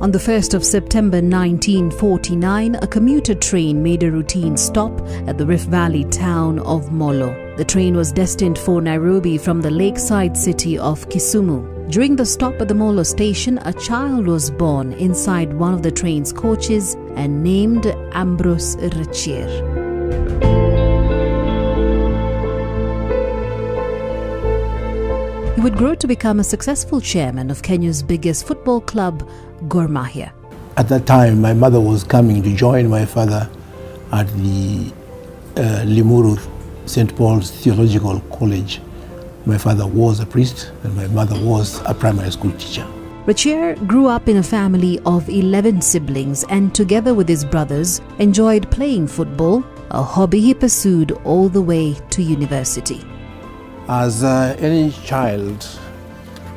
On the 1st of September 1949, a commuter train made a routine stop at the Rift Valley town of Molo. The train was destined for Nairobi from the lakeside city of Kisumu. During the stop at the Molo station, a child was born inside one of the train's coaches and named Ambross Rachier. He would grow to become a successful chairman of Kenya's biggest football club, Gor Mahia. At that time, my mother was coming to join my father at the Limuru St. Paul's Theological College. My father was a priest and my mother was a primary school teacher. Rachier grew up in a family of 11 siblings and together with his brothers enjoyed playing football, a hobby he pursued all the way to university. As any child,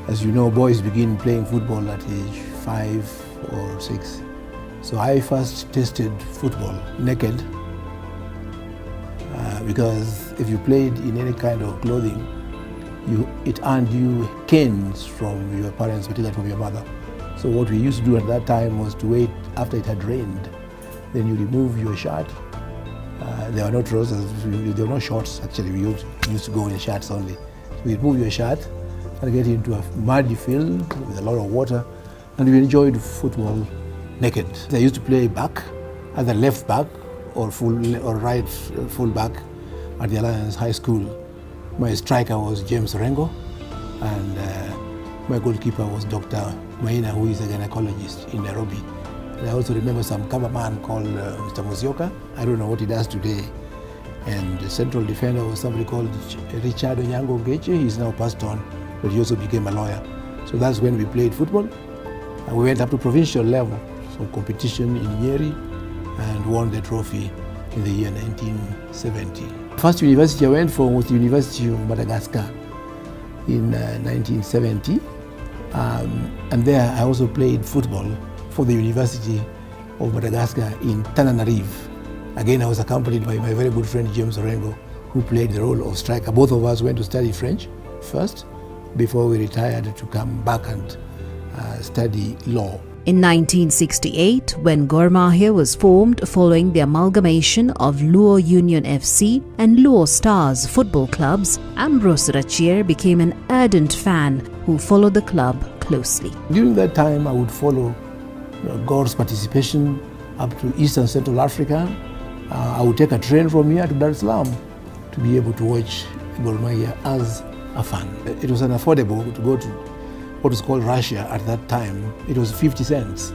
as you know, boys begin playing football at age 5 or 6. So I first tested football naked because if you played in any kind of clothing, it earned you canes from your parents, particularly from your mother. So what we used to do at that time was to wait after it had rained. Then you remove your shirt. There were no trousers, there were no shorts actually. We used to go in shirts only. So we remove your shirt and get into a muddy field with a lot of water, and we enjoyed football naked. I used to play back, either left back or right full back at the Alliance High School. My striker was James Rengo, and my goalkeeper was Dr. Maina, who is a gynecologist in Nairobi. And I also remember some cameraman called Mr. Musyoka. I don't know what he does today. And the central defender was somebody called Richard Onyango Geche. He's now passed on, but he also became a lawyer. So that's when we played football. And we went up to provincial level, so competition in Nyeri, and won the trophy in the year 1970. First university I went for was the University of Madagascar in 1970. And there I also played football for the University of Madagascar in Tananarive. Again, I was accompanied by my very good friend James Orengo, who played the role of striker. Both of us went to study French first before we retired to come back and study law. In 1968, when Gor Mahia was formed following the amalgamation of Luo Union FC and Luo Stars football clubs, Ambross Rachier became an ardent fan who followed the club closely. During that time, I would follow Gor's participation up to Eastern Central Africa. I would take a train from here to Dar es Salaam to be able to watch Gor Mahia as a fan. It was unaffordable to go to what was called Russia at that time. It was 50 cents.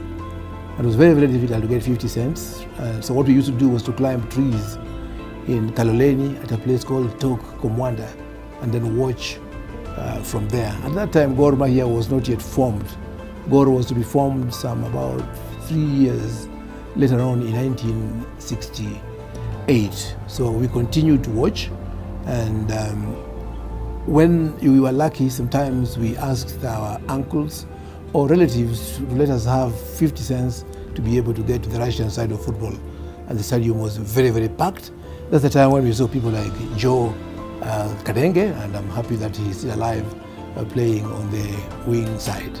It was very, very difficult to get 50 cents. So what we used to do was to climb trees in Kaloleni at a place called Tok Komwanda and then watch from there. At that time, Gor Mahia was not yet formed. Gor was to be formed some about 3 years later on in 1968. So we continued to watch, and when we were lucky, sometimes we asked our uncles or relatives to let us have 50 cents to be able to get to the Russian side of football. And the stadium was very, very packed. That's the time when we saw people like Joe Kadenge, and I'm happy that he's still alive, playing on the wing side.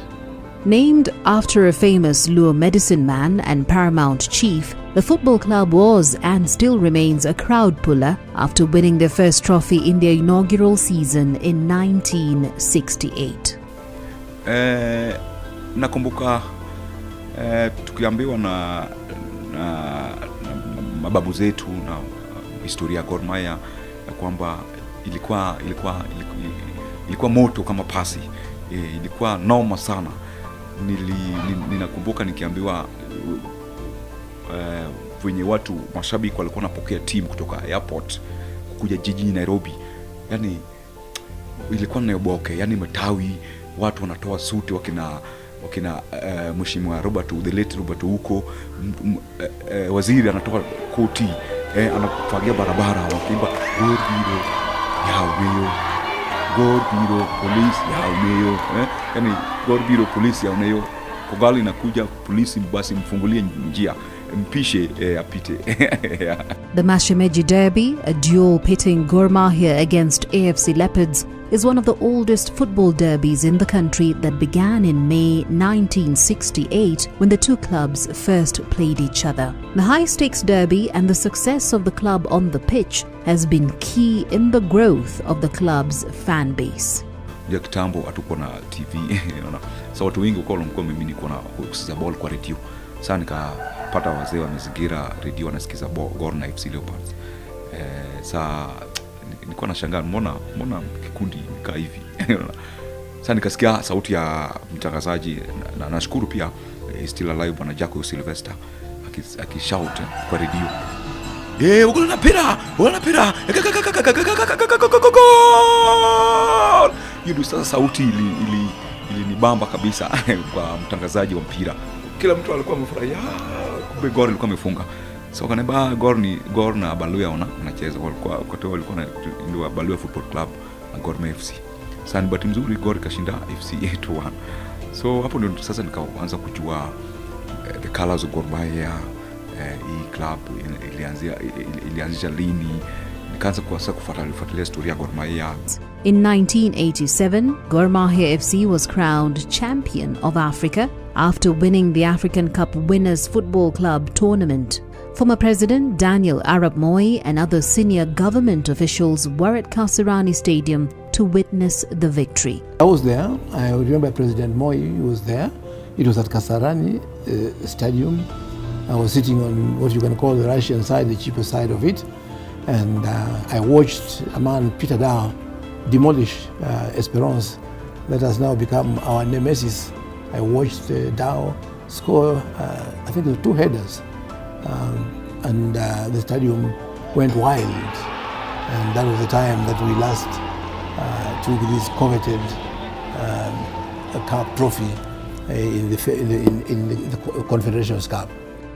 Named after a famous Luo medicine man and paramount chief, the football club was and still remains a crowd puller after winning their first trophy in their inaugural season in 1968. Nakumbuka tukiambiwa na mababu zetu na historia ya Gor Mahia kwamba ilikuwa moto kama pasi, ilikuwa noma sana. Ninakumbuka nikiambiwa wenye watu mashabiki walikuwa wanapokea timu kutoka airport kuja jijini Nairobi. Yani ilikuwa nayoboke, yani matawi, watu wanatoa suti wakina mheshimiwa Robert, the late Robert huko, waziri anatoa koti, anafagia barabara wakiimba Gor Biro Yaweyo, Gor Biro Police Yaweyo, yani Gor Biro Police Yaweyo. Kogali inakuja, polisi basi mfungulie njia, mpishe apite. The Mashemeji Derby, a duel pitting Gor Mahia against AFC Leopards, is one of the oldest football derbies in the country that began in May 1968 when the two clubs first played each other. The high-stakes derby and the success of the club on the pitch has been key in the growth of the club's fan base. Ya kitambo hatukuwa na TV, so watu wengi walikuwa mimi niko na kusikiza ball kwa radio. Sasa nikapata wazee wamezingira radio wanasikiza Gor na FC Leopards. Sasa nilikuwa nashangaa mbona kikundi nika hivi. Sasa nikasikia sauti ya mtangazaji na nashukuru pia still alive bwana Jaco Sylvester akishout kwa radio. Uko na pira. Hiyo sasa sauti ilinibamba kabisa kwa mtangazaji wa mpira. Kila mtu alikuwa amefurahia, kumbe Gor ilikuwa imefunga. So kanaba Gor na Baluya wanacheza, walikuwa ndio Baluya Football Club na Gor Mahia FC. Sasa bahati nzuri Gor kashinda FC 8-1. So hapo ndio sasa nikaanza kujua the colors of Gor Mahia, hii club ilianzisha lini, nikaanza kufuatilia story ya Gor Mahia. In 1987, Gor Mahia FC was crowned Champion of Africa after winning the African Cup Winners Football Club tournament. Former President Daniel Arap Moi and other senior government officials were at Kasarani Stadium to witness the victory. I was there. I remember President Moi was there. It was at Kasarani Stadium. I was sitting on what you can call the Russian side, the cheaper side of it. And I watched a man, Peter Dow, demolish Esperance that has now become our nemesis. I watched Dow score, I think it was 2 headers. And the stadium went wild. And that was the time that we last took this coveted cup trophy in the Confederations Cup.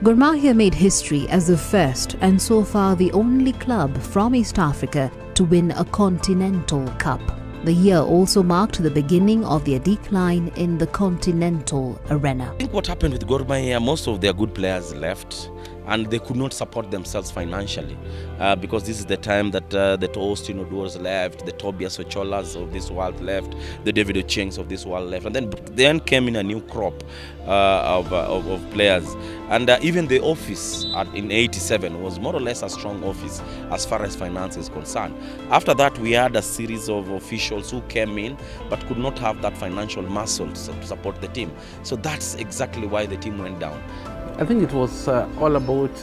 Gor Mahia made history as the first and so far the only club from East Africa to win a continental cup. The year also marked the beginning of their decline in the continental arena. I think what happened with Gor Mahia, most of their good players left and they could not support themselves financially because this is the time that the Austin Oduors left, the Tobias Ocholas of this world left, the David Ochengs of this world left, and then came in a new crop of players. And even the office in 87 was more or less a strong office as far as finance is concerned. After that, we had a series of officials who came in but could not have that financial muscle to support the team. So that's exactly why the team went down. I think it was all about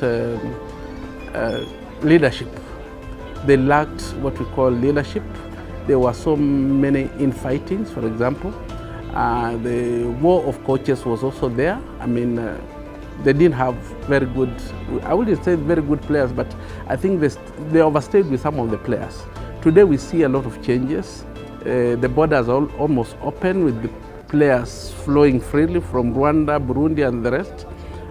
leadership. They lacked what we call leadership. There were so many infightings, for example. The war of coaches was also there. I mean, they didn't have very good, I wouldn't say very good players, but I think they overstayed with some of the players. Today we see a lot of changes. The borders are almost open with the players flowing freely from Rwanda, Burundi and the rest.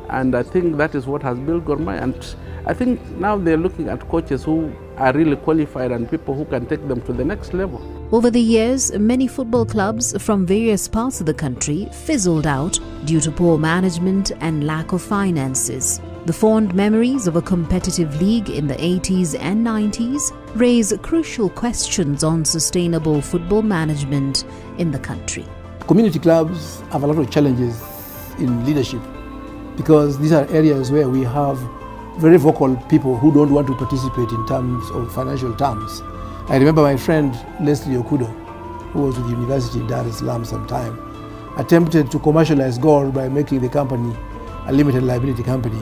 And I think that is what has built Gor Mahia. And I think now they're looking at coaches who are really qualified and people who can take them to the next level. Over the years, many football clubs from various parts of the country fizzled out due to poor management and lack of finances. The fond memories of a competitive league in the 80s and 90s raise crucial questions on sustainable football management in the country. Community clubs have a lot of challenges in leadership, because these are areas where we have very vocal people who don't want to participate in terms of financial terms. I remember my friend Leslie Okudo, who was with the University in Dar es Salaam sometime, attempted to commercialize Gor by making the company a limited liability company.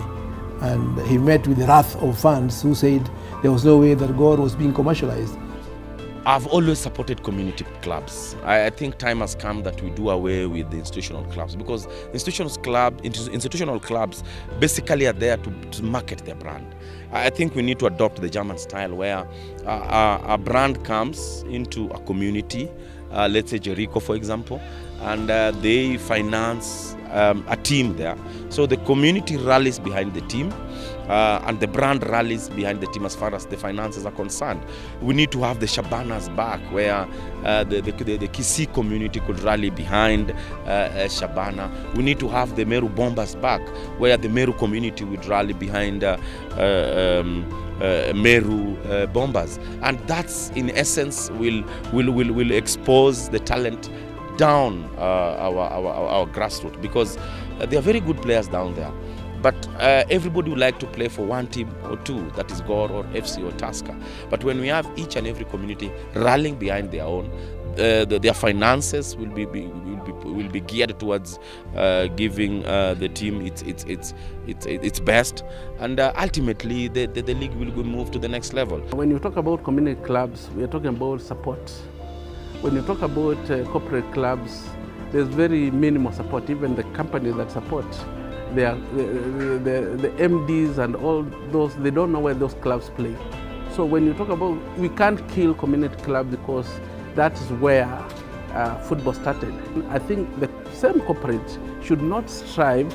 And he met with the wrath of fans who said there was no way that Gor was being commercialized. I've always supported community clubs. I think time has come that we do away with the institutional clubs, because institutional clubs basically are there to market their brand. I think we need to adopt the German style where a brand comes into a community, let's say Jericho for example, and they finance a team there. So the community rallies behind the team and the brand rallies behind the team as far as the finances are concerned. We need to have the Shabanas back, where the Kisii community could rally behind Shabana. We need to have the Meru Bombers back, where the Meru community would rally behind Meru Bombers, and that's in essence will expose the talent down our grassroots, because they are very good players down there. But everybody would like to play for one team or two, that is Gor or FC or Tusker. But when we have each and every community rallying behind their own, their finances will be geared towards giving the team its best, and ultimately the league will move to the next level. When you talk about community clubs, we are talking about support. When you talk about corporate clubs, there's very minimal support. Even the companies that support, the MDs and all those, they don't know where those clubs play. So when you talk about, we can't kill community clubs, because that is where football started. I think the same corporates should not strive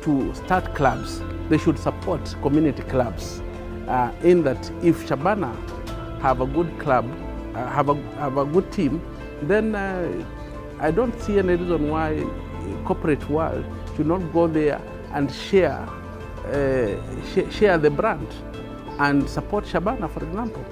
to start clubs. They should support community clubs, in that if Shabana have a good club, have a good team, then I don't see any reason why corporate world should not go there and share the brand and support Shabana, for example.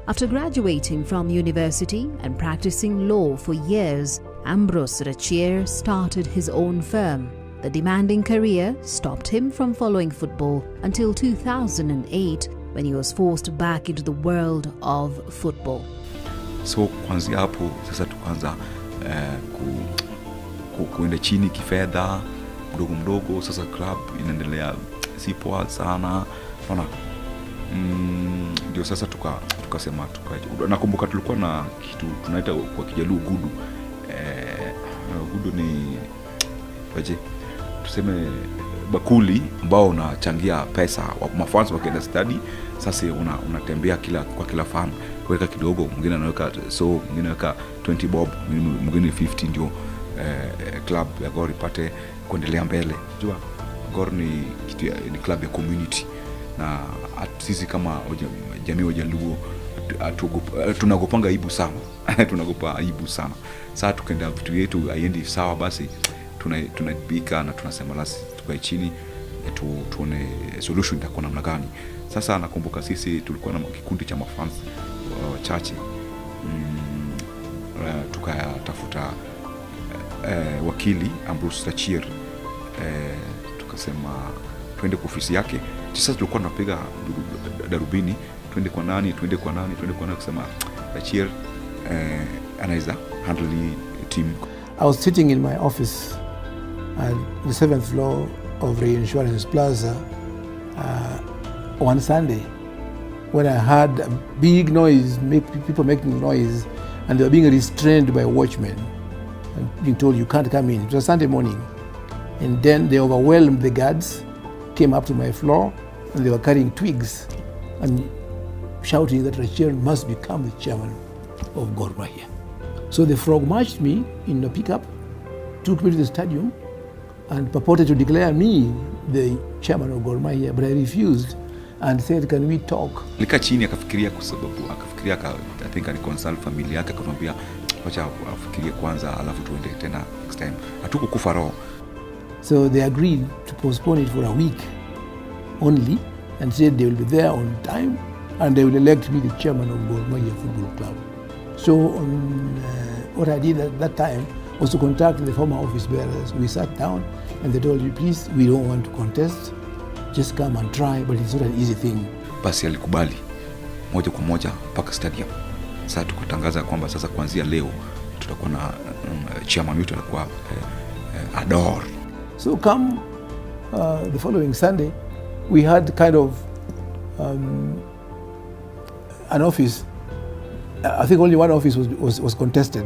After graduating from university and practicing law for years, Ambross Rachier started his own firm. The demanding career stopped him from following football until 2008, when he was forced back into the world of football. So kuanzia hapo sasa tukaanza kuenda chini kifedha mdogo mdogo. Sasa club inaendelea si poa sana, unaona. Ndio sasa tukasema nakumbuka tulikuwa na kitu tunaita kwa Kijaluo gudu. Gudu ni tuseme bakuli ambao unachangia pesa wa mafans wakienda study. Sasa unatembea kwa kila fan, weka kidogo, mwingine anaweka mwingine anaweka 20 bob, mwingine 50, ndio club ya Gor ipate kuendelea mbele. Unajua Gor ni club ya community, na sisi kama jamii wa Jaluo tunagopanga aibu sana. Tunagopa aibu sana. Sasa tukaenda vitu yetu haiendi sawa, basi tunabika na tunasema lasi tukae chini tuone solution itakuwa namna gani. Sasa nakumbuka sisi tulikuwa na kikundi cha mafans wachache, tukatafuta wakili Ambross Rachier, tukasema twende kwa ofisi yake. Sasa tulikuwa tunapiga darubini, twende kwa nani kusema Rachier anaweza handle team. I was sitting in my office at the 7th floor of Reinsurance Plaza one Sunday, when I heard a big noise, people making noise, and they were being restrained by watchmen and being told you can't come in. It was a Sunday morning, and then they overwhelmed the guards, came up to my floor, and they were carrying twigs and shouting that Rachier must become the chairman of Gor Mahia. So they frog marched me in a pickup, took me to the stadium, and purported to declare me the chairman of Gor Mahia, but I refused and said, can we talk? Lika chini akafikiria, kwa sababu akafikiria, I think aliconsult familia yake, akamwambia wacha afikirie kwanza alafu tuende tena next time. Hatukukufa roho. So they agreed to postpone it for a week only, and said they will be there on time and they will elect me the chairman of Gor Mahia Football Club. So what I did at that time was to contact the former office bearers. We sat down and they told me, please, we don't want to contest, just come and try, but it's not an easy thing. Basi alikubali moja kwa moja mpaka stadium. Sasa tukatangaza kwamba sasa kuanzia leo tutakuwa na chairman wetu alikuwa Ador. So come the following Sunday, we had kind of an office. I think only one office was contested,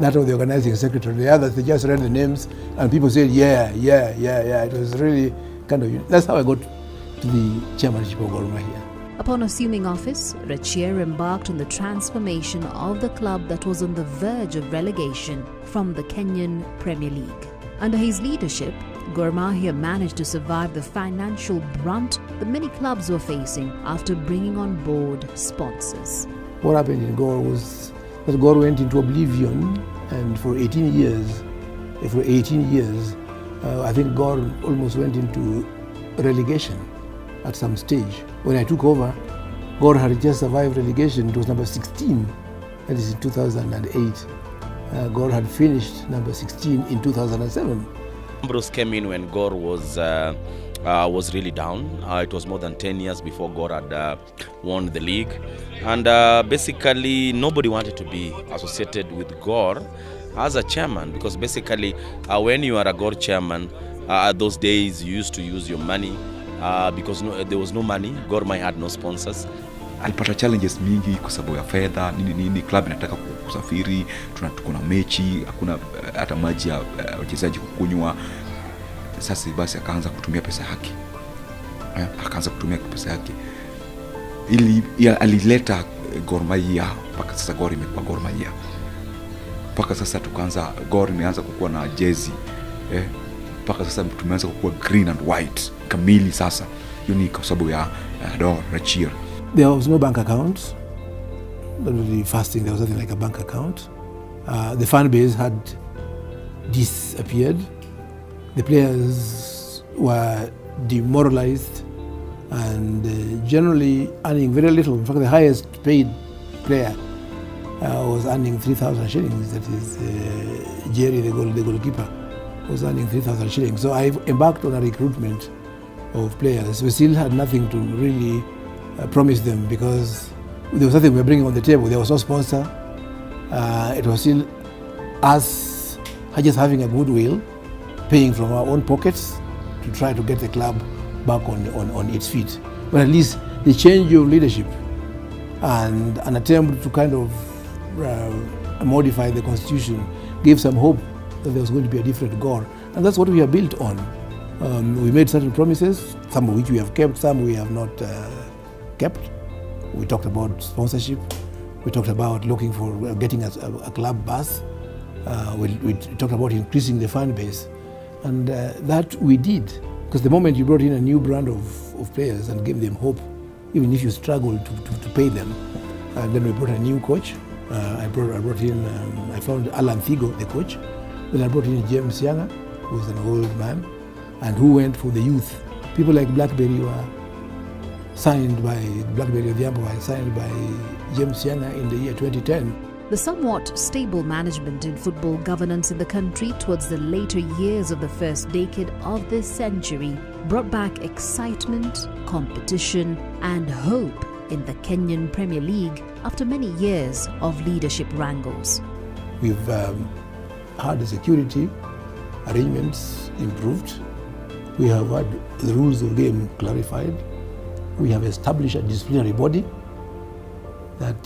that of the organizing secretary. The others, they just read the names and people said, yeah. It was really kind of, that's how I got to the chairmanship of Gor Mahia. Upon assuming office, Rachier embarked on the transformation of the club that was on the verge of relegation from the Kenyan Premier League. Under his leadership, Gor Mahia managed to survive the financial brunt the many clubs were facing after bringing on board sponsors. What happened in Gor was that Gor went into oblivion, and for 18 years, I think Gor almost went into relegation. at some stage. When I took over, Gor had just survived relegation. It was number 16, that is in 2008. Gor had finished number 16 in 2007. Ambross came in when Gor was really down. It was more than 10 years before Gor had won the league. And basically, nobody wanted to be associated with Gor as a chairman, because basically, when you are a Gor chairman, those days you used to use your money because there was no money. Gor Mahia had no sponsors. Alipata challenges mingi kwa sababu ya fedha, nini club inataka kusafiri, tuko na mechi, hakuna hata maji ya wachezaji kukunywa. Sasa basi akaanza kutumia pesa yake. Ili alileta Gor Mahia mpaka sasa Gor imekuwa Gor Mahia. Mpaka sasa Gor imeanza kukuwa na jezi. Mpaka sasa tumeanza kukuwa green and white kamili sasa. Hiyo ni kwa sababu ya Gor Rachier. There was no bank account. That was the first thing. There was nothing like a bank account. The fan base had disappeared. The players were demoralized and generally earning very little. In fact, the highest paid player was earning 3,000 shillings. That is Jerry, the goalkeeper, was earning 3,000 shillings. So I embarked on a recruitment of players. We still had nothing to really promise them, because there was nothing we were bringing on the table. There was no sponsor. It was still us just having a goodwill, paying from our own pockets to try to get the club back on its feet. But at least the change of leadership and an attempt to kind of modify the constitution gave some hope that there was going to be a different Gor. And that's what we are built on. We made certain promises, some of which we have kept, some we have not kept. We talked about sponsorship. We talked about looking for getting a club bus. We talked about increasing the fan base. And that we did. Because the moment you brought in a new brand of players and gave them hope, even if you struggled to pay them, then we brought a new coach. I found Alan Thigo, the coach. Then I brought in James Yanga, who was an old man, and who went for the youth. People like Blackberry were signed by James Yanga in the year 2010. The somewhat stable management in football governance in the country towards the later years of the first decade of this century brought back excitement, competition, and hope in the Kenyan Premier League after many years of leadership wrangles. We've had the security arrangements improved. We have had the rules of the game clarified. We have established a disciplinary body that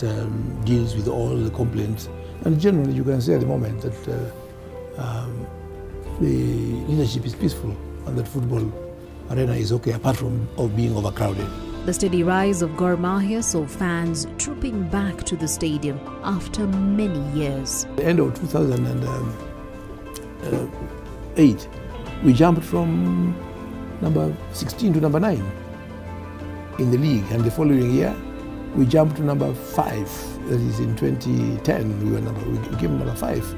deals with all the complaints. And generally, you can say at the moment that the leadership is peaceful and that football arena is okay, apart from being overcrowded. The steady rise of Gor Mahia saw fans trooping back to the stadium after many years. At the end of 2008, we jumped from number 16 to number 9 in the league, and the following year we jumped to number 5. That is in 2010 we became number 5.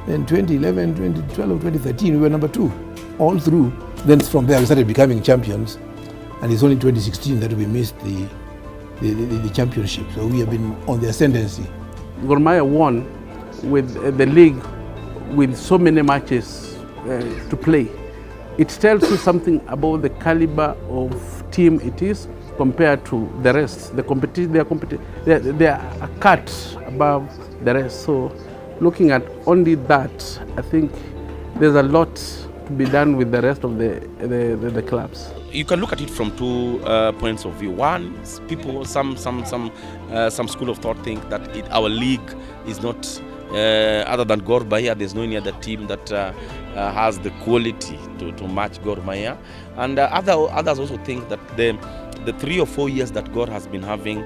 Then 2011, 2012, 2013 we were number 2 all through. Then from there we started becoming champions, and it's only 2016 that we missed the championship. So we have been on the ascendancy. Gor Mahia won with the league with so many matches to play. It tells you something about the caliber of team it is compared to the rest. They are a cut above the rest. So looking at only that, I think there's a lot to be done with the rest of the clubs. You can look at it from two points of view. One, some school of thought think that our league is not, other than Gor Mahia, there's no any other team that has the quality to match Gor Mahia. And others also think that the 3 or 4 years that Gor has been having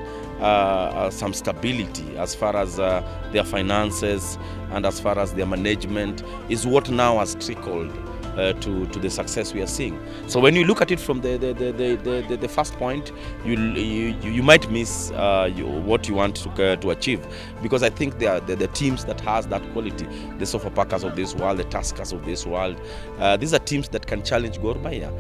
some stability as far as their finances and as far as their management is what now has trickled to the success we are seeing. So when you look at it from the first point, you might miss what you want to achieve, because I think the teams that has that quality, the Sofapakas of this world, the Tuskers of this world, these are teams that can challenge Gor Mahia.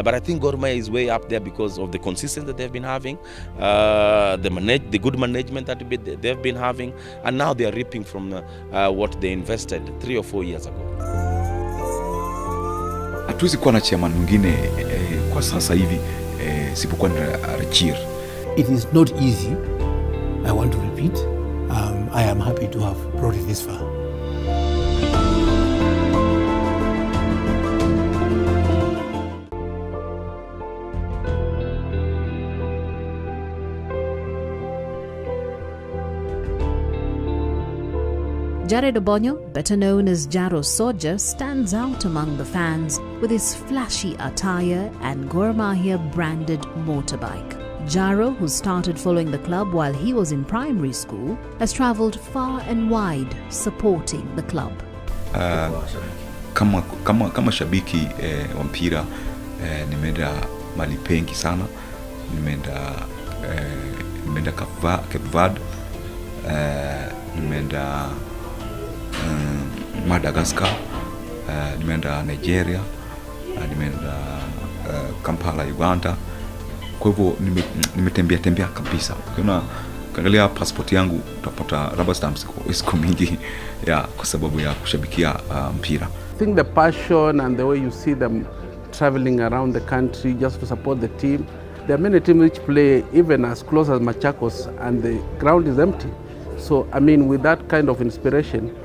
But I think Gor Mahia is way up there because of the consistency that they've been having, the good management that they've been having, and now they are reaping from what they invested 3 or 4 years ago. Hatuwezi kuwa na chairman mwingine kwa sasa hivi sipokuwa na Rachier. It is not easy. I want to repeat. I am happy to have brought it this far. Jared Obonyo, better known as Jaro Soja, stands out among the fans with his flashy attire and Gor Mahia branded motorbike. Jaro, who started following the club while he was in primary school, has travelled far and wide supporting the club. Kama shabiki wa mpira nimeenda mali pengi sana. Nimeenda Cape Verde, nimeenda Madagascar, nimeenda Nigeria, nimeenda Kampala, Uganda. Kwa hivyo nimetembea kabisa. Ukiangalia passport yangu utapata rubber stamps iko mingi kwa sababu ya kushabikia mpira. I think the passion and the way you see them traveling around the country just to support the team. There are many teams which play even as close as Machakos and the ground is empty. So, I mean, with that kind of inspiration,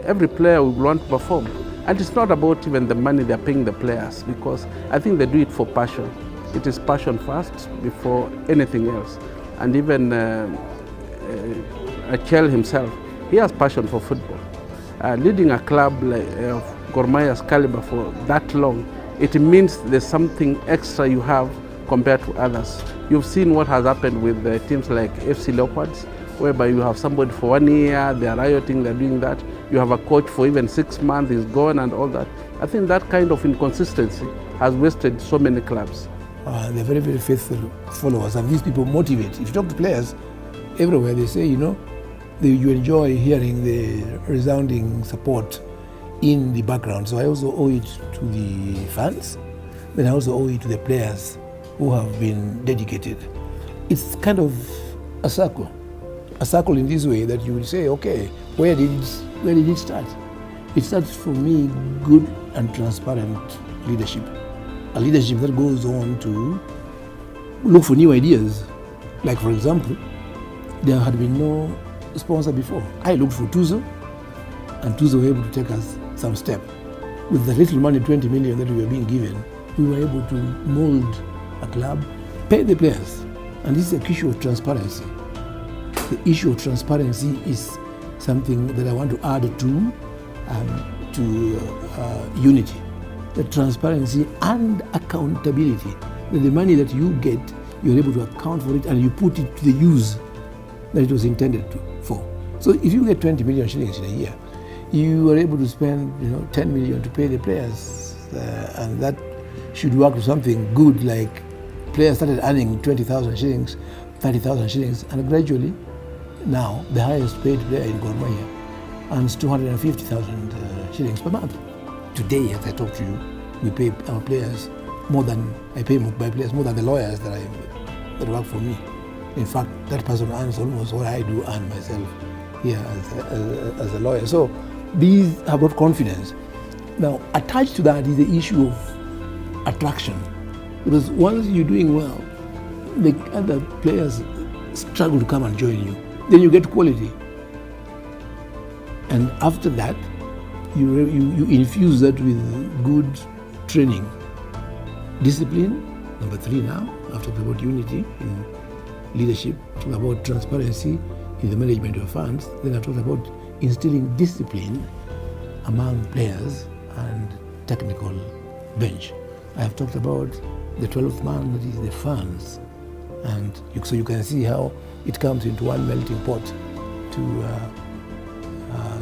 every player will want to perform. And it's not about even the money they're paying the players, because I think they do it for passion. It is passion first before anything else. And even Rachier himself, he has passion for football. Leading a club like Gor Mahia's caliber for that long, it means there's something extra you have compared to others. You've seen what has happened with teams like FC Leopards, whereby you have somebody for 1 year, they are rioting, they're doing that. You have a coach for even 6 months, he's gone and all that. I think that kind of inconsistency has wasted so many clubs. They're very, very faithful followers, and these people motivate. If you talk to players everywhere, they say, you enjoy hearing the resounding support in the background. So I also owe it to the fans, but I also owe it to the players who have been dedicated. It's kind of a circle in this way that you will say, okay, where did it start? It starts for me good and transparent leadership. A leadership that goes on to look for new ideas. Like, for example, there had been no sponsor before. I looked for Tuzo, and Tuzo were able to take us some step. With the little money, 20 million that we were being given, we were able to mold a club, pay the players. And this is an issue of transparency. The issue of transparency is something that I want to add to unity. The transparency and accountability. The money that you get, you're able to account for it and you put it to the use that it was intended for. So if you get 20 million shillings in a year, you are able to spend 10 million to pay the players, and that should work to something good, like players started earning 20,000 shillings, 30,000 shillings, and gradually now the highest paid player in Gor Mahia earns 250,000 shillings per month. Today, as I talk to you, we pay our players more than I pay my players more than the lawyers that work for me. In fact, that person earns almost what I do earn myself here as a lawyer. So these have brought confidence. Now, attached to that is the issue of attraction, because once you're doing well, the other players struggle to come and join you. Then you get quality, and after that, you infuse that with good training, discipline. Number 3 now, I've talked about unity in leadership, talked about transparency in the management of funds. Then I talked about instilling discipline among players and technical bench. I have talked about the 12th man, that is the fans. And so you can see how it comes into one melting pot to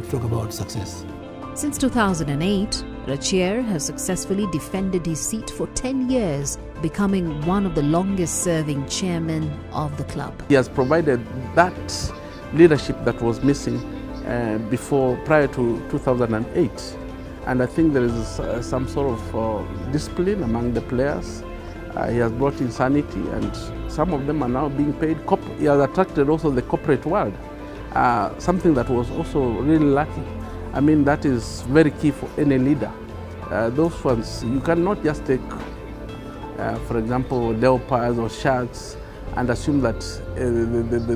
talk about success. Since 2008, Rachier has successfully defended his seat for 10 years, becoming one of the longest-serving chairmen of the club. He has provided that leadership that was missing prior to 2008. And I think there is some sort of discipline among the players. He has brought in sanity, and some of them are now being paid. He has attracted also the corporate world, something that was also really lacking. I mean, that is very key for any leader. Those ones, you cannot just take, for example, leopards or sharks and assume that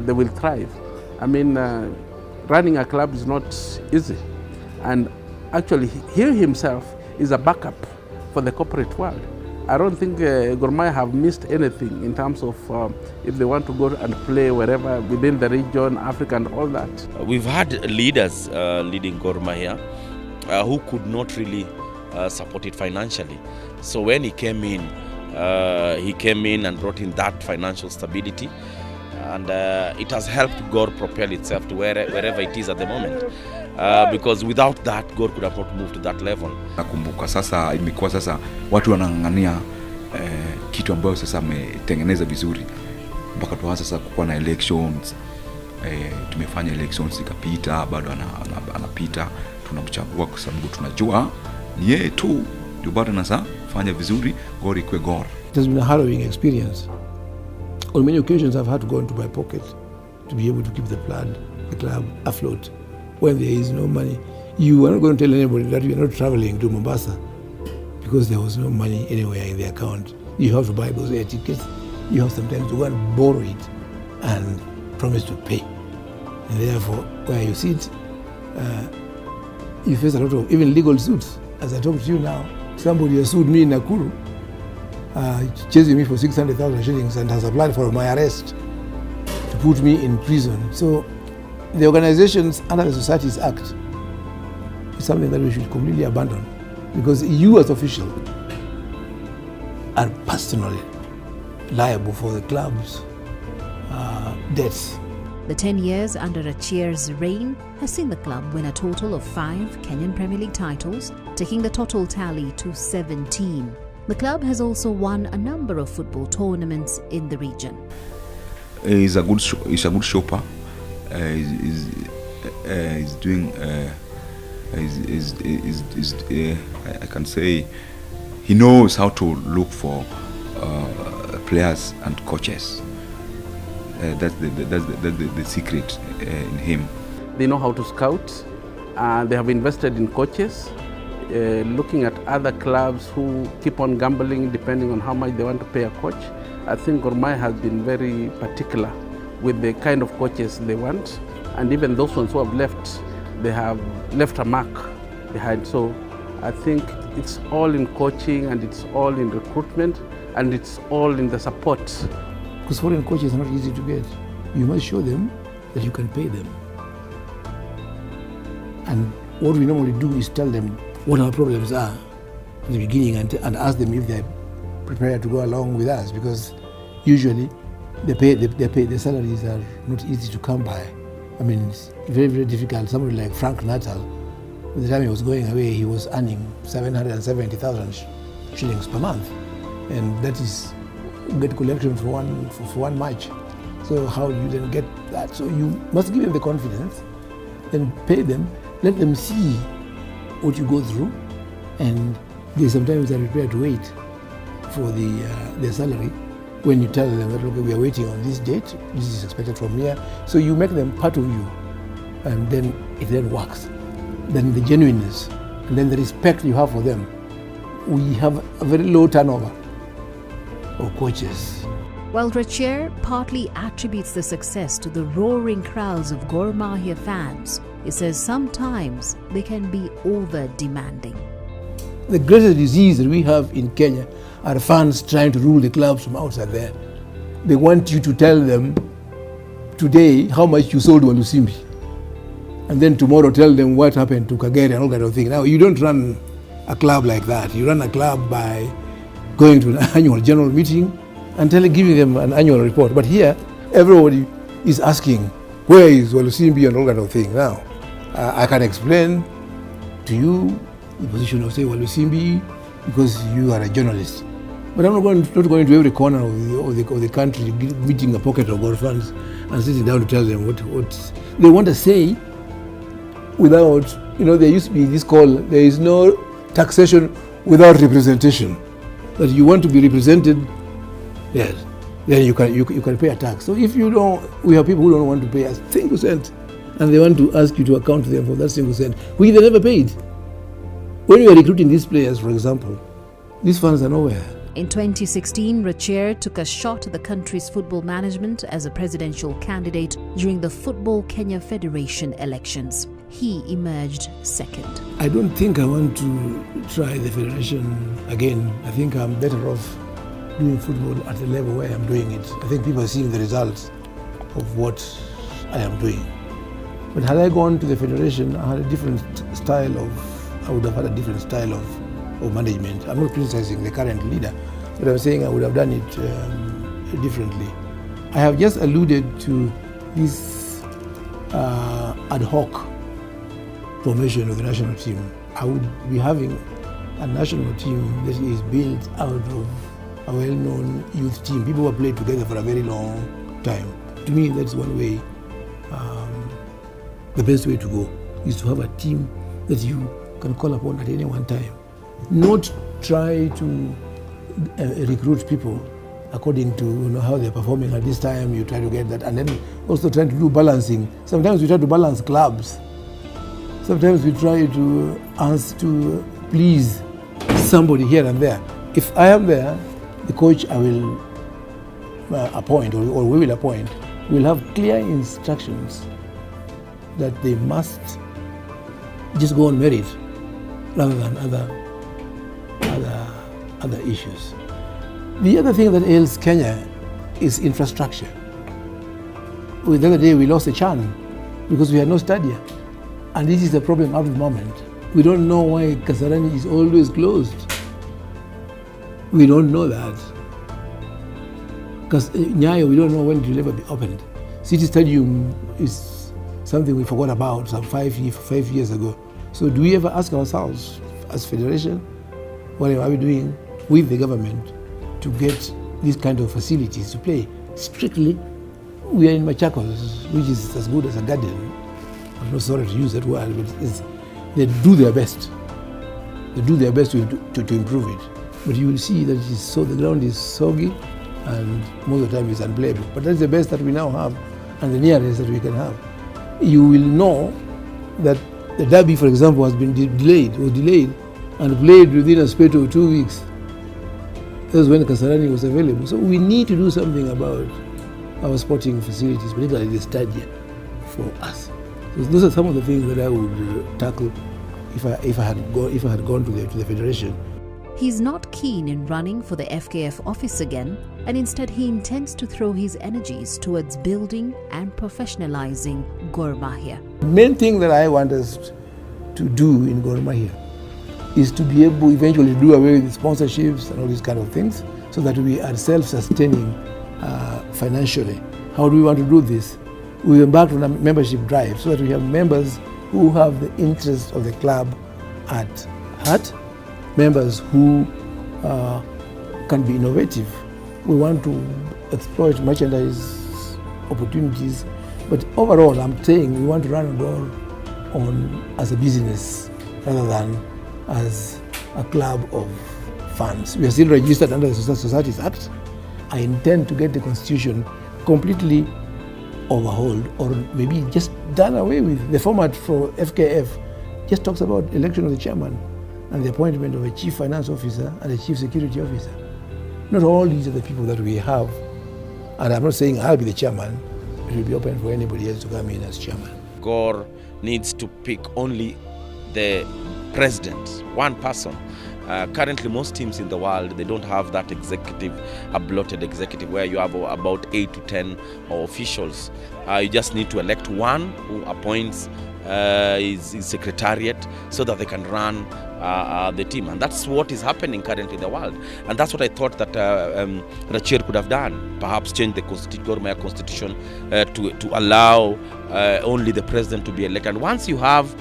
they will thrive. I mean, running a club is not easy. And actually, he himself is a backup for the corporate world. I don't think Gor Mahia have missed anything in terms of if they want to go and play wherever within the region, Africa and all that. We've had leaders leading Gor Mahia who could not really support it financially. So when he came in and brought in that financial stability, and it has helped Gor propel itself to wherever it is at the moment. Because without that, Gor could have not moved to that level. Nakumbuka sasa imekuwa sasa watu wanang'ang'ania kitu ambayo sasa ametengeneza vizuri, mpaka tuanze sasa kuwa na elections. Tumefanya elections ikapita, bado anapita, tunamchagua kwa sababu tunajua ni yeye tu ndio bado anafanya vizuri, Gor ikwe Gor. It has been a harrowing experience. On many occasions I've had to go into my pocket to be able to keep the club afloat. When there is no money, you are not going to tell anybody that you are not traveling to Mombasa because there was no money anywhere in the account. You have to buy those air tickets. You have sometimes to go and borrow it and promise to pay. And therefore, where you sit, you face a lot of even legal suits. As I talk to you now, somebody has sued me in Nakuru, chasing me for 600,000 shillings and has applied for my arrest to put me in prison. So the organizations under the Societies Act is something that we should completely abandon, because you as official are personally liable for the club's debts. The 10 years under Rachier's reign has seen the club win a total of 5 Kenyan Premier League titles, taking the total tally to 17. The club has also won a number of football tournaments in the region. He's a good shopper. He's doing. I can say he knows how to look for players and coaches. That's the secret in him. They know how to scout. They have invested in coaches. Looking at other clubs who keep on gambling depending on how much they want to pay a coach. I think Gor Mahia has been very particular with the kind of coaches they want, and even those ones who have left, they have left a mark behind. So I think it's all in coaching, and it's all in recruitment, and it's all in the support. Because foreign coaches are not easy to get. You must show them that you can pay them. And what we normally do is tell them what our problems are in the beginning and ask them if they're prepared to go along with us, because usually the salaries are not easy to come by. I mean, it's very, very difficult. Somebody like Frank Natal, by the time he was going away, he was earning 770,000 shillings per month. And that is get collection for one match. So how do you then get that? So you must give them the confidence and pay them, let them see what you go through, and they sometimes are prepared to wait for their salary. When you tell them that, okay, we are waiting on this date, this is expected from here, so you make them part of you, and then it then works. Then the genuineness, and then the respect you have for them. We have a very low turnover of coaches. While Rachier partly attributes the success to the roaring crowds of Gor Mahia fans, he says sometimes they can be over-demanding. The greatest disease that we have in Kenya are fans trying to rule the clubs from outside there. They want you to tell them today how much you sold Walusimbi, and then tomorrow tell them what happened to Kagere and all kind of thing. Now, you don't run a club like that. You run a club by going to an annual general meeting and giving them an annual report. But here, everybody is asking, where is Walusimbi and all kind of thing. Now, I can explain to you the position of, say, Walusimbi, because you are a journalist. But I'm not going to every corner of the country, meeting a pocket of Gor fans and sitting down to tell them what they want to say without, there used to be this call, there is no taxation without representation. That you want to be represented, yes, then you can pay a tax. So if you don't, we have people who don't want to pay a single cent, and they want to ask you to account to them for that single cent, which they never paid. When you are recruiting these players, for example, these funds are nowhere. In 2016, Rachier took a shot at the country's football management as a presidential candidate during the Football Kenya Federation elections. He emerged second. I don't think I want to try the federation again. I think I'm better off doing football at the level where I'm doing it. I think people are seeing the results of what I am doing. But had I gone to the federation, I would have had a different style of management. I'm not criticizing the current leader, but I'm saying I would have done it differently. I have just alluded to this ad hoc formation of the national team. I would be having a national team that is built out of a well-known youth team, people who have played together for a very long time. To me, that's one way, the best way to go is to have a team that you can call upon at any one time. Not try to recruit people according to how they're performing at this time. You try to get that, and then also trying to do balancing. Sometimes we try to balance clubs. Sometimes we try to ask to please somebody here and there. If I am there, the coach I will appoint, or we will appoint, will have clear instructions that they must just go on merit rather than other issues. The other thing that ails Kenya is infrastructure. The other day we lost a CHAN because we had no stadium. And this is the problem at the moment. We don't know why Kasarani is always closed. We don't know that. Because Nyayo, we don't know when it will ever be opened. City Stadium is something we forgot about some 5 years ago. So do we ever ask ourselves as federation, what are we doing with the government to get these kind of facilities to play? Strictly, we are in Machakos, which is as good as a garden. I'm not sorry to use that word, but they do their best. They do their best to improve it. But you will see that the ground is soggy, and most of the time it's unplayable. But that's the best that we now have, and the nearest that we can have. You will know that the derby, for example, has been delayed, and played within a space of 2 weeks. That was when Kasarani was available. So we need to do something about our sporting facilities, particularly the stadium, for us. So those are some of the things that I would tackle if I had gone to the federation. He's not keen in running for the FKF office again, and instead he intends to throw his energies towards building and professionalizing Gor Mahia. The main thing that I want us to do in Gor Mahia is to be able eventually to do away with sponsorships and all these kind of things, so that we are self-sustaining financially. How do we want to do this? We embarked on a membership drive so that we have members who have the interest of the club at heart, members who can be innovative. We want to exploit merchandise opportunities, but overall I'm saying we want to run Gor on as a business rather than as a club of funds. We are still registered under the Societies Act. I intend to get the constitution completely overhauled, or maybe just done away with. The format for FKF just talks about election of the chairman and the appointment of a chief finance officer and a chief security officer. Not all these are the people that we have, and I'm not saying I'll be the chairman. It will be open for anybody else to come in as chairman. Gor needs to pick only the president, one person. Currently, most teams in the world, they don't have that executive, a bloated executive where you have about 8 to 10 officials. You just need to elect one who appoints his secretariat, so that they can run the team. And that's what is happening currently in the world. And that's what I thought that Rachier could have done. Perhaps change the Gor Mahia constitution to allow only the president to be elected. And once you have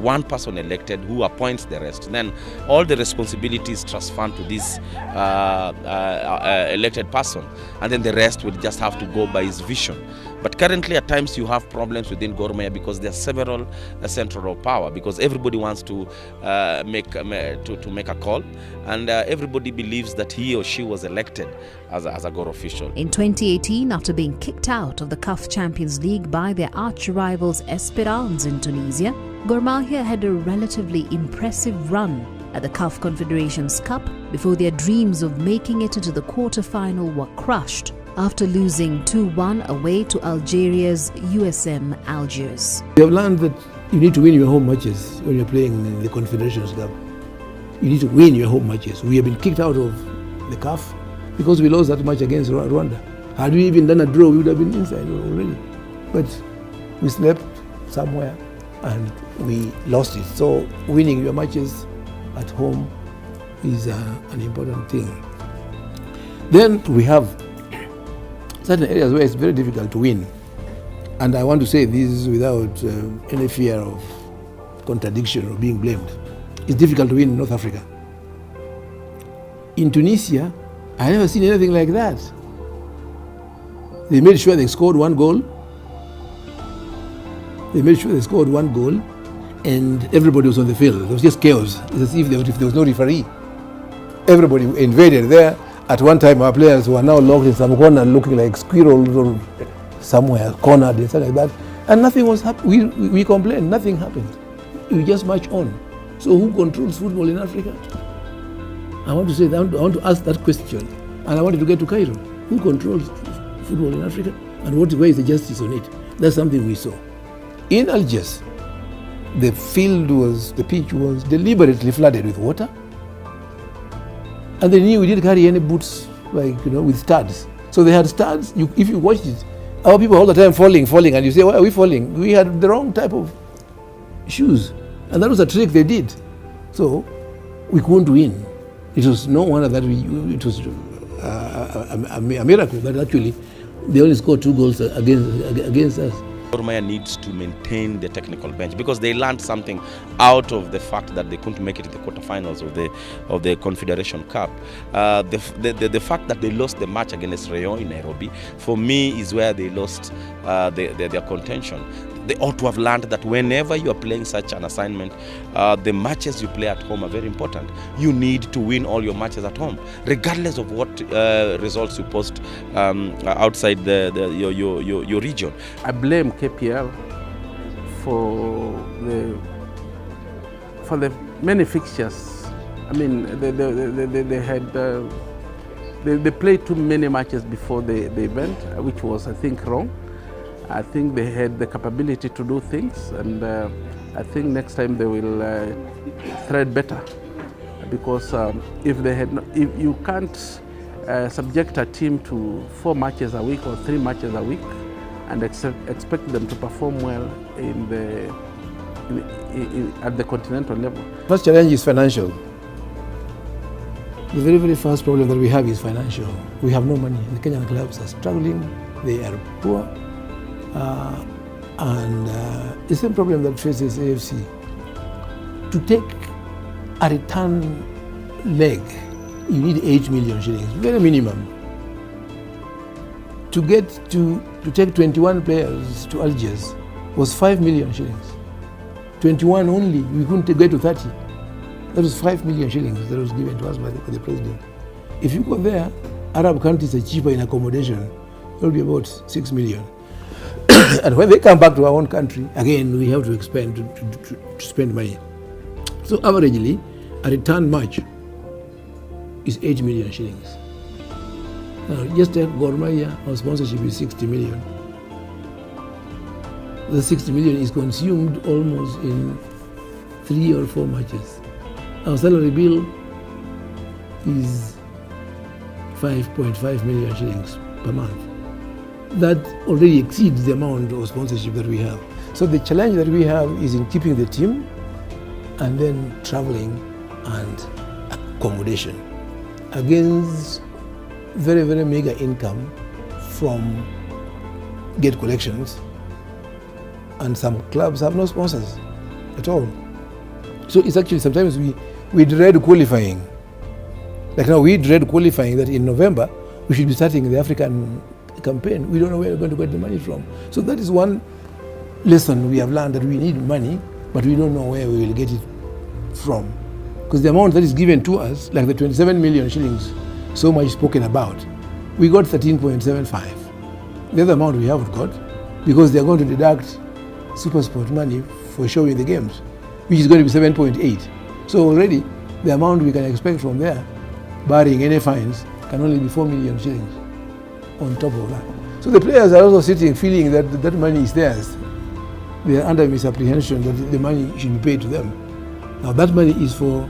one person elected who appoints the rest, then all the responsibilities transferred to this elected person, and then the rest will just have to go by his vision. But currently, at times, you have problems within Gor Mahia because there are several centers of power, because everybody wants to make a call, and everybody believes that he or she was elected as a Gor official. In 2018, after being kicked out of the CAF Champions League by their arch-rivals Esperance in Tunisia, Gor Mahia had a relatively impressive run at the CAF Confederations Cup before their dreams of making it into the quarter-final were crushed after losing 2-1 away to Algeria's USM Algiers. We have learned that you need to win your home matches when you're playing in the Confederations Cup. You need to win your home matches. We have been kicked out of the CAF because we lost that match against Rwanda. Had we even done a draw, we would have been inside already. But we slept somewhere and we lost it. So winning your matches at home is an important thing. Then we have certain areas where it's very difficult to win. And I want to say this without any fear of contradiction or being blamed. It's difficult to win in North Africa. In Tunisia, I never seen anything like that. They made sure they scored one goal. And everybody was on the field. It was just chaos. It's as if there was no referee. Everybody invaded there. At one time, our players were now locked in some corner, looking like squirrels or somewhere, cornered and stuff like that. And nothing was happening. We complained, nothing happened. We just march on. So who controls football in Africa? I want to ask that question. And I wanted to get to Cairo. Who controls football in Africa? And where is the justice on it? That's something we saw. In Algiers, the pitch was deliberately flooded with water. And they knew we didn't carry any boots, with studs. So they had studs. If you watched it, our people all the time falling, and you say, why are we falling? We had the wrong type of shoes. And that was a trick they did. So we couldn't win. It was no wonder that it was a miracle that actually they only scored 2 goals against us. Gor Mahia needs to maintain the technical bench because they learned something out of the fact that they couldn't make it to the quarterfinals of the Confederation Cup. The fact that they lost the match against Rayon in Nairobi, for me, is where they lost their contention. They ought to have learned that whenever you are playing such an assignment, the matches you play at home are very important. You need to win all your matches at home, regardless of what results you post outside your region. I blame KPL for the many fixtures. I mean, they played too many matches before the event, which was, I think, wrong. I think they had the capability to do things, and I think next time they will thread better. Because if you can't subject a team to 4 matches a week or 3 matches a week and expect them to perform well at the continental level. First challenge is financial. The very, very first problem that we have is financial. We have no money. The Kenyan clubs are struggling. They are poor. And the same problem that faces AFC. To take a return leg, you need 8 million shillings, very minimum. To take 21 players to Algiers was 5 million shillings. 21 only, we couldn't get to 30. That was 5 million shillings that was given to us by the president. If you go there, Arab countries are cheaper in accommodation. It will be about 6 million. And when they come back to our own country, again, we have to expend to spend money. So averagely, a return match is 8 million shillings. Now, just take Gor Mahia, our sponsorship is 60 million. The 60 million is consumed almost in 3 or 4 matches. Our salary bill is 5.5 million shillings per month. That already exceeds the amount of sponsorship that we have. So the challenge that we have is in keeping the team and then traveling and accommodation against very, very meager income from gate collections, and some clubs have no sponsors at all. So it's actually sometimes we dread qualifying. Like now we dread qualifying, that in November we should be starting the African campaign. We don't know where we're going to get the money from. So that is one lesson we have learned, that we need money, but we don't know where we will get it from. Because the amount that is given to us, like the 27 million shillings, so much spoken about, we got 13.75. The other amount we haven't got, because they're going to deduct SuperSport money for showing the games, which is going to be 7.8. So already the amount we can expect from there, barring any fines, can only be 4 million shillings on top of that. So the players are also sitting feeling that that money is theirs. They are under misapprehension that the money should be paid to them. Now that money is for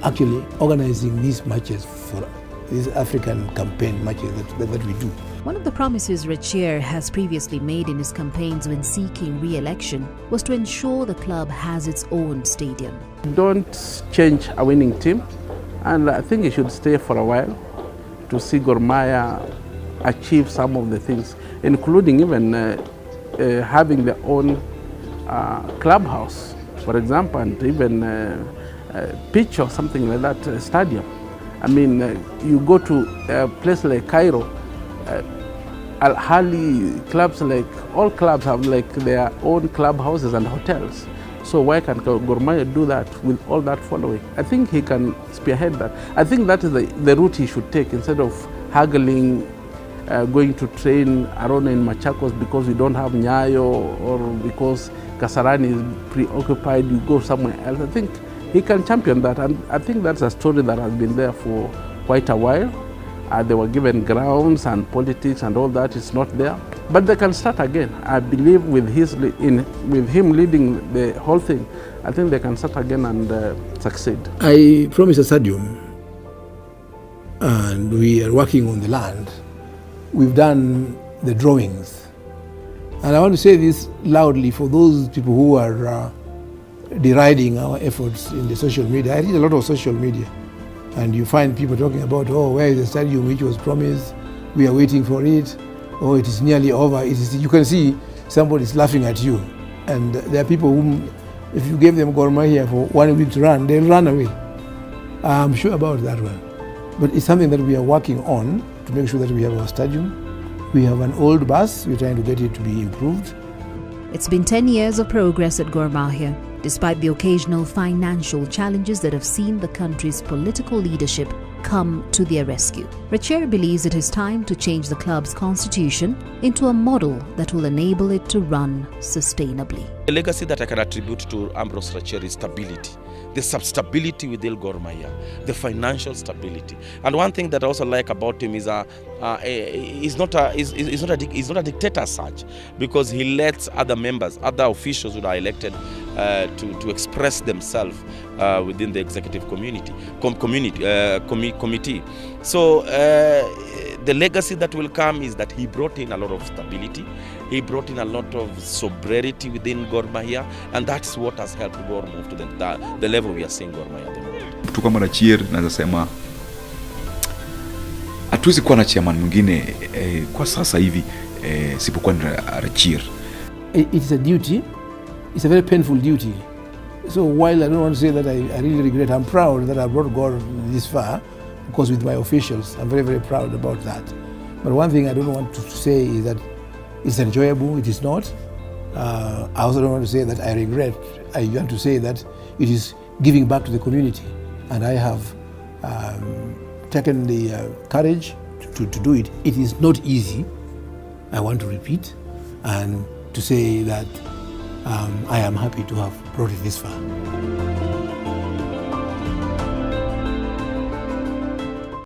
actually organizing these matches, for these African campaign matches that we do. One of the promises Rachier has previously made in his campaigns when seeking re-election was to ensure the club has its own stadium. Don't change a winning team, and I think he should stay for a while to see Gor Mahia achieve some of the things, including even having their own clubhouse, for example, and even pitch or something like that, stadium. I mean, you go to a place like Cairo, Al-Ahly clubs, like all clubs have like their own clubhouses and hotels. So why can't Gor Mahia do that with all that following? I think he can spearhead that. I think that is the route he should take, instead of haggling, going to train Arona in Machakos because we don't have Nyayo, or because Kasarani is preoccupied, you go somewhere else. I think he can champion that, and I think that's a story that has been there for quite a while. They were given grounds and politics and all that is not there, but they can start again. I believe with him leading the whole thing, I think they can start again and succeed. I promised a stadium, and we are working on the land. We've done the drawings, and I want to say this loudly for those people who are deriding our efforts in the social media. I read a lot of social media, and you find people talking about, oh, where is the stadium which was promised? We are waiting for it. Oh, it is nearly over. You can see somebody is laughing at you. And there are people whom, if you gave them Gor Mahia for 1 week to run, they'll run away. I'm sure about that one. But it's something that we are working on to make sure that we have our stadium. We have an old bus. We're trying to get it to be improved. It's been 10 years of progress at Gor Mahia, despite the occasional financial challenges that have seen the country's political leadership come to their rescue. Rachier believes it is time to change the club's constitution into a model that will enable it to run sustainably. The legacy that I can attribute to Ambross Rachier is stability. The stability within Gor Mahia, the financial stability. And one thing that I also like about him is he's not a dictator as such, because he lets other members, other officials who are elected to express themselves within the executive committee. So the legacy that will come is that he brought in a lot of stability. He brought in a lot of sobriety within Gor Mahia, and that's what has helped Gor move to the level we are seeing Gor Mahia at the moment. Tu kama Rachier naweza sema hatuwezi kuwa na chairman mwingine kwa sasa hivi sipokuwa ni Rachier. It is a duty. It's a very painful duty. So while I don't want to say that I really regret, I'm proud that I brought Gor this far, because with my officials, I'm very, very proud about that. But one thing I don't want to say is that it's enjoyable. It is not. I also don't want to say that I regret. I want to say that it is giving back to the community, and I have taken the courage to do it. It is not easy, I want to repeat, and to say that I am happy to have brought it this far.